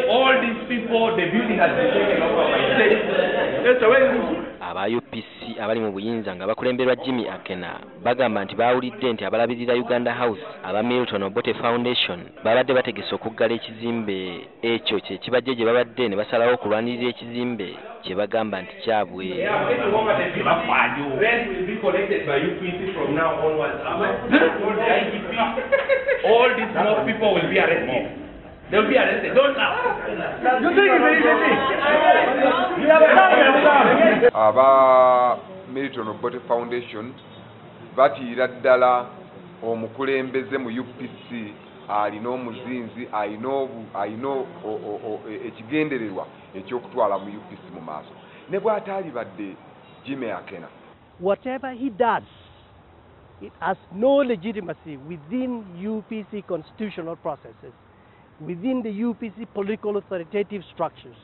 All these people, the building has been taken over by state. That's the way it is. Aba UPC abali mu buyinza nga bakulemberwa Jimmy Akena bagamba nti bawulidde nti abalabirira Uganda House aba Milton Obote Foundation babadde bategese okuggala ekizimbe ekyo kye kibajje gye babadde ne basalawo okulwanirira ekizimbe kye bagamba nti kyabwe. All these more people will be arrested. They'll be arrested. Don't laugh. You think it's easy? Aba Milton Obote Foundation batiira ddala omukulembeze mu UPC alina omuzinzi alina ekigendererwa ekyokutwala mu UPC mu maaso ne bw'ataali badde Jimmy Akena. Whatever he does, it has no legitimacy within UPC constitutional processes, within the UPC political authoritative structures,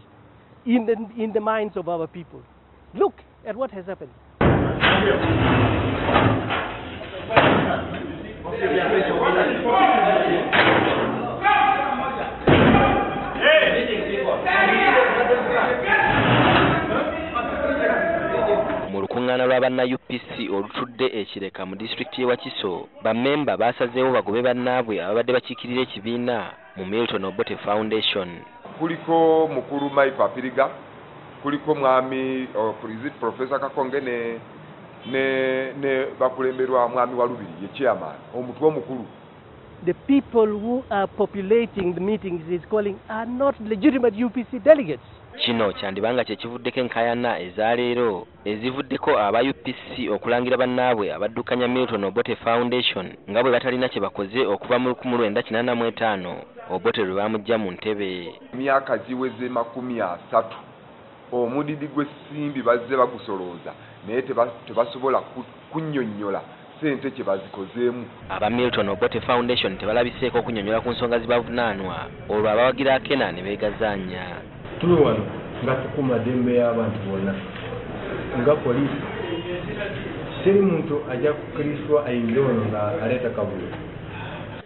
in the minds of our people. Look at what has happened. Mu lukuŋŋaana lwa banna UPC olutudde ekireka mu disitulikiti y'e Wakiso, bamemba baasazeewo bagobe bannaabwe ababadde bakiikirira ekibiina mu Milton Obote Foundation. Kuliko mukulu Mike Apiriga, kuliko mwami pulezidenti Professor Kakonge ne bakulemberwa mwami Walubiri ye chairman omutwe omukulu. The people who are populating the meetings he's calling are not legitimate UPC delegates. Kino kyandibanga kye kivuddeko enkaayana ezaleero ezivuddeko aba UPC okulangira bannaabwe abaddukanya Milton Obote Foundation nga bwe batalina kye bakoze okuva mu 1985 Obote lwe baamujja mu ntebe. Myaka giweze 30 omudidi gw'essimbi bazze bagusolooza naye tebasobola kunnyonnyola sente kye bazikozeemu. Aba Milton Obote Foundation tebalabiseeko okunnyonnyola ku nsonga zibavunaanwa olwo Abawagira Akena ne beegazaanya. Tuli wano nga tukuuma ddembe y'abantu bonna nga poliisi teri muntu ajja kukkirizibwa ayingira ono nga aleeta kabulo.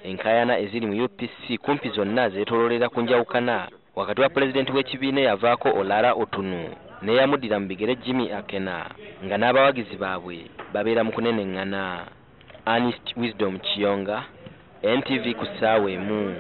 Enkaayana eziri mu UPC kumpi zonna zeetooloolera ku njawukana wakati wa pulezidenti w'ekibiina yavaako Olara Otunnu n'eyamuddira mu bigere Jimmy Akena nga n'abawagizi baabwe babeera mu kuneneŋŋana. Ernest Wisdom Kiyonga, NTV ku ssaawa emu.